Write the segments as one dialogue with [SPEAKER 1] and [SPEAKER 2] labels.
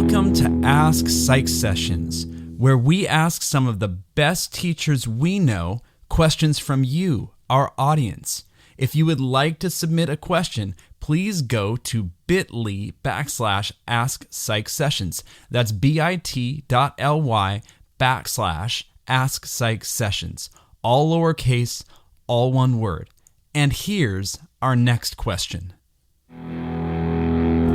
[SPEAKER 1] Welcome to Ask Psych Sessions, where we ask some of the best teachers we know questions from you, our audience. If you would like to submit a question, please go to bit.ly/AskPsychSessions. That's bit.ly/AskPsychSessions. All lowercase, all one word. And here's our next question.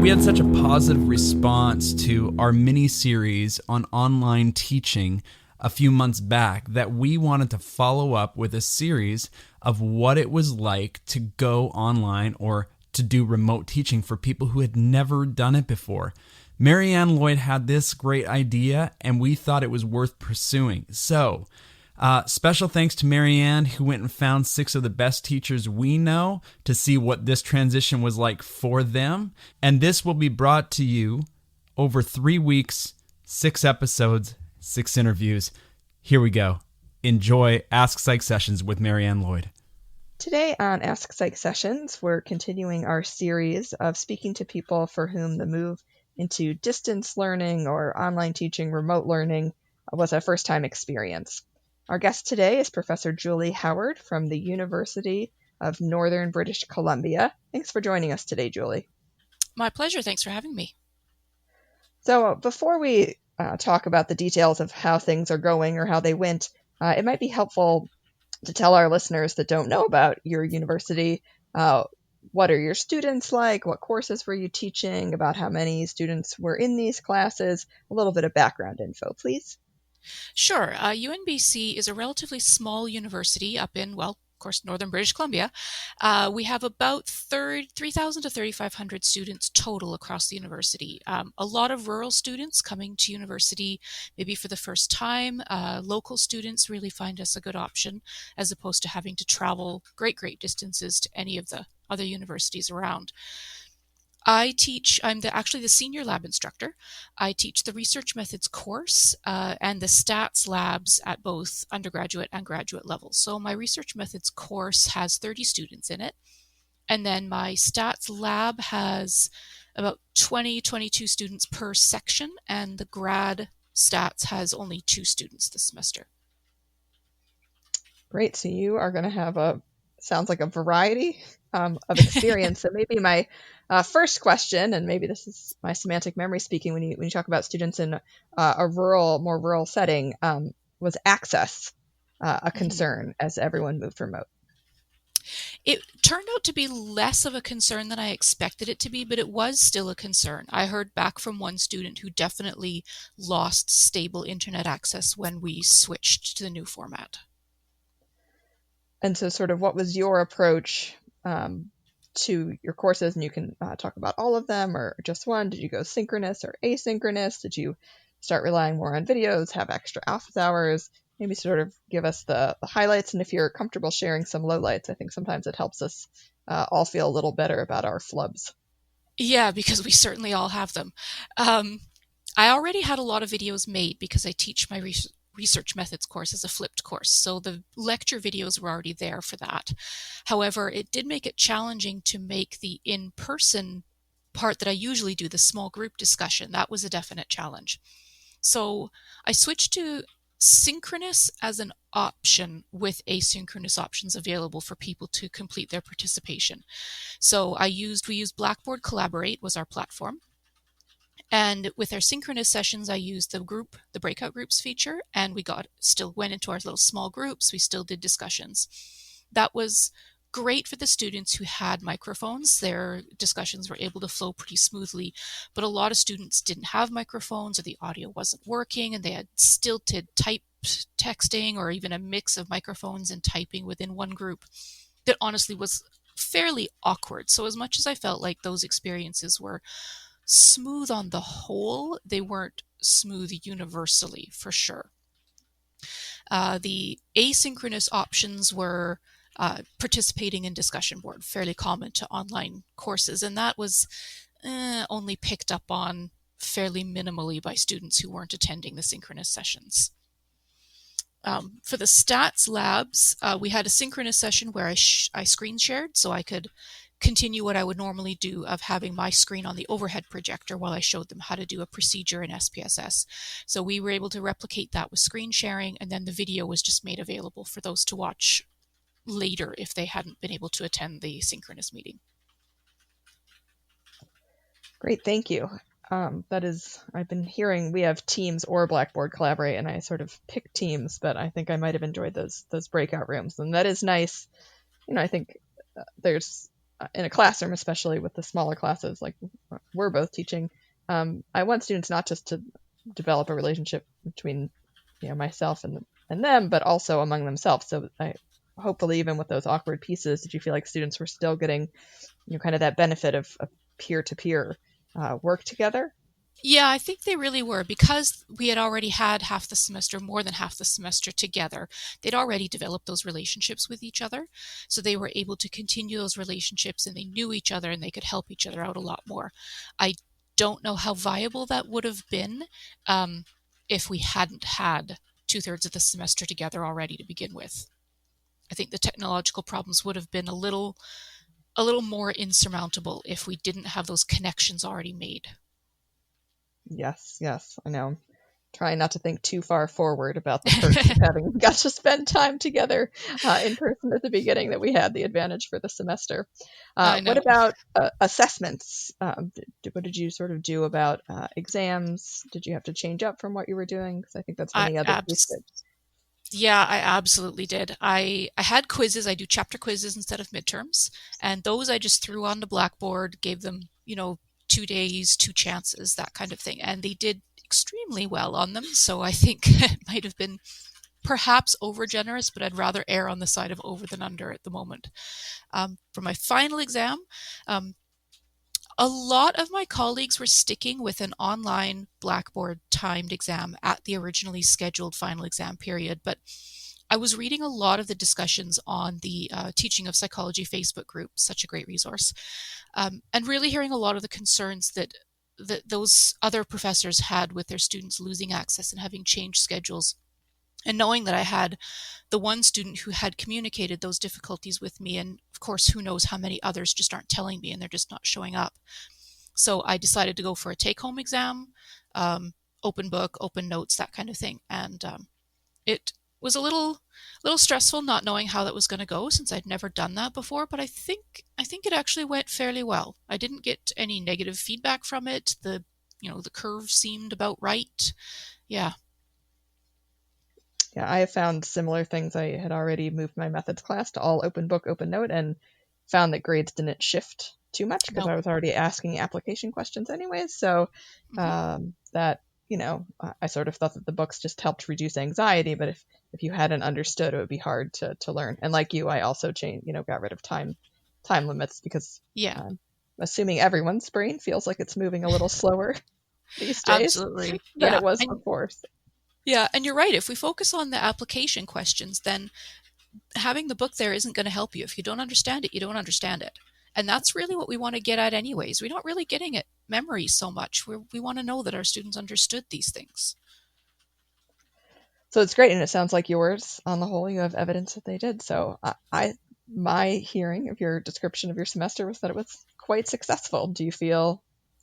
[SPEAKER 1] We had such a positive response to our mini-series on online teaching a few months back that we wanted to follow up with a series of what it was like to go online or to do remote teaching for people who had never done it before. Marianne Lloyd had this great idea, and we thought it was worth pursuing. So, special thanks to Marianne, who went and found 6 of the best teachers we know to see what this transition was like for them. And this will be brought to you over 3 weeks, 6 episodes, 6 interviews. Here we go. Enjoy Ask Psych Sessions with Marianne Lloyd.
[SPEAKER 2] Today on Ask Psych Sessions, we're continuing our series of speaking to people for whom the move into distance learning or online teaching, remote learning was a first-time experience. Our guest today is Professor Julie Howard from the University of Northern British Columbia. Thanks for joining us today, Julie.
[SPEAKER 3] My pleasure. Thanks for having me.
[SPEAKER 2] So before we talk about the details of how things are going or how they went, it might be helpful to tell our listeners that don't know about your university, what are your students like, what courses were you teaching, about how many students were in these classes, a little bit of background info, please.
[SPEAKER 3] Sure. UNBC is a relatively small university up in, well, of course, Northern British Columbia. We have about 3,000 to 3,500 students total across the university. A lot of rural students coming to university maybe for the first time. Local students really find us a good option as opposed to having to travel great distances to any of the other universities around. I'm actually the senior lab instructor. I teach the research methods course and the stats labs at both undergraduate and graduate levels. So my research methods course has 30 students in it. And then my stats lab has about 22 students per section. And the grad stats has only 2 students this semester.
[SPEAKER 2] Great. So you are going to have sounds like a variety of experience. So maybe my first question, and maybe this is my semantic memory speaking when you talk about students in a more rural setting, was access a concern as everyone moved remote?
[SPEAKER 3] It turned out to be less of a concern than I expected it to be, but it was still a concern. I heard back from one student who definitely lost stable internet access when we switched to the new format.
[SPEAKER 2] And so sort of what was your approach to your courses? And you can talk about all of them or just one. Did you go synchronous or asynchronous? Did you start relying more on videos, have extra office hours? Maybe sort of give us the highlights. And if you're comfortable sharing some lowlights, I think sometimes it helps us all feel a little better about our flubs.
[SPEAKER 3] Yeah, because we certainly all have them. I already had a lot of videos made because I teach my research methods course as a flipped course. So the lecture videos were already there for that. However, it did make it challenging to make the in-person part that I usually do, the small group discussion. That was a definite challenge. So I switched to synchronous as an option with asynchronous options available for people to complete their participation. So we used Blackboard Collaborate was our platform. And with our synchronous sessions, I used the breakout groups feature, and we still went into our little small groups. We still did discussions. That was great for the students who had microphones. Their discussions were able to flow pretty smoothly, but a lot of students didn't have microphones or the audio wasn't working, and they had stilted type texting or even a mix of microphones and typing within one group that honestly was fairly awkward. So as much as I felt like those experiences were smooth on the whole, they weren't smooth universally, for sure. The asynchronous options were participating in discussion board, fairly common to online courses, and that was only picked up on fairly minimally by students who weren't attending the synchronous sessions. For the stats labs, we had a synchronous session where I screen shared, so I could continue what I would normally do of having my screen on the overhead projector while I showed them how to do a procedure in SPSS. So we were able to replicate that with screen sharing, and then the video was just made available for those to watch later if they hadn't been able to attend the synchronous meeting.
[SPEAKER 2] Great, thank you. That is, I've been hearing we have Teams or Blackboard Collaborate, and I sort of picked Teams, but I think I might have enjoyed those breakout rooms, and that is nice. I think there's in a classroom, especially with the smaller classes like we're both teaching, I want students not just to develop a relationship between myself and them, but also among themselves. So I hopefully even with those awkward pieces, did you feel like students were still getting kind of that benefit of peer-to-peer work together?
[SPEAKER 3] Yeah, I think they really were, because we had already had half the semester, more than half the semester together. They'd already developed those relationships with each other. So they were able to continue those relationships, and they knew each other, and they could help each other out a lot more. I don't know how viable that would have been if we hadn't had 2/3 of the semester together already to begin with. I think the technological problems would have been a little more insurmountable if we didn't have those connections already made.
[SPEAKER 2] Yes, I know. Trying not to think too far forward about the perks of having got to spend time together in person at the beginning, that we had the advantage for the semester. What about assessments? What did you sort of do about exams? Did you have to change up from what you were doing? Because I think that's one of the other pieces.
[SPEAKER 3] Yeah, I absolutely did. I had quizzes. I do chapter quizzes instead of midterms. And those I just threw on the Blackboard, gave them, 2 days, 2 chances, that kind of thing. And they did extremely well on them. So I think it might have been perhaps over generous, but I'd rather err on the side of over than under at the moment. For my final exam, a lot of my colleagues were sticking with an online Blackboard timed exam at the originally scheduled final exam period, but I was reading a lot of the discussions on the Teaching of Psychology Facebook group, such a great resource, and really hearing a lot of the concerns that those other professors had with their students losing access and having changed schedules. And knowing that I had the one student who had communicated those difficulties with me, and of course, who knows how many others just aren't telling me and they're just not showing up. So I decided to go for a take-home exam, open book, open notes, that kind of thing. And it was a little stressful not knowing how that was going to go, since I'd never done that before, but I think it actually went fairly well. I didn't get any negative feedback from it. The curve seemed about right. Yeah.
[SPEAKER 2] Yeah, I have found similar things. I had already moved my methods class to all open book, open note, and found that grades didn't shift too much because I was already asking application questions anyways. So that, I sort of thought that the books just helped reduce anxiety, but if you hadn't understood, it would be hard to learn. And like you, I also got rid of time limits because assuming everyone's brain feels like it's moving a little slower these days
[SPEAKER 3] Absolutely.
[SPEAKER 2] than it was before. So.
[SPEAKER 3] Yeah, and you're right. If we focus on the application questions, then having the book there isn't going to help you. If you don't understand it, you don't understand it. And that's really what we want to get at anyways. We're not really getting at memory so much. We want to know that our students understood these things.
[SPEAKER 2] So it's great, and it sounds like yours, on the whole, you have evidence that they did. So my hearing of your description of your semester was that it was quite successful. Do you feel,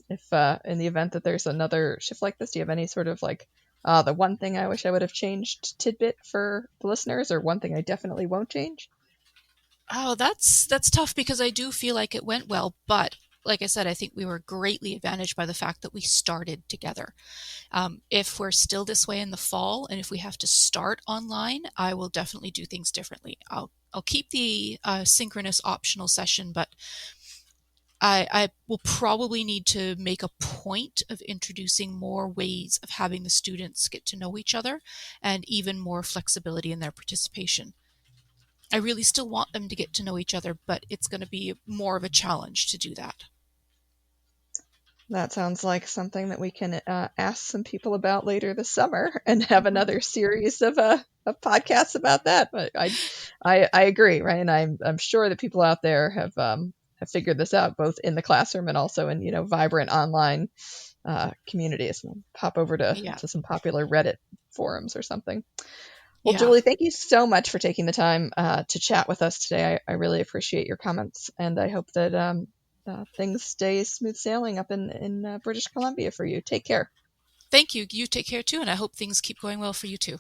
[SPEAKER 2] if in the event that there's another shift like this, do you have any sort of like, the one thing I wish I would have changed tidbit for the listeners, or one thing I definitely won't change?
[SPEAKER 3] Oh, that's tough, because I do feel like it went well, but like I said, I think we were greatly advantaged by the fact that we started together. If we're still this way in the fall, and if we have to start online, I will definitely do things differently. I'll keep the synchronous optional session, but I will probably need to make a point of introducing more ways of having the students get to know each other, and even more flexibility in their participation. I really still want them to get to know each other, but it's going to be more of a challenge to do that.
[SPEAKER 2] That sounds like something that we can ask some people about later this summer, and have another series of podcasts about that. But I agree, right? And I'm sure that people out there have figured this out, both in the classroom and also in vibrant online communities. We'll pop over to some popular Reddit forums or something. Well,
[SPEAKER 3] Yeah.
[SPEAKER 2] Julie, thank you so much for taking the time to chat with us today. I really appreciate your comments, and I hope that things stay smooth sailing up in British Columbia for you. Take care.
[SPEAKER 3] Thank you. You take care too, and I hope things keep going well for you too.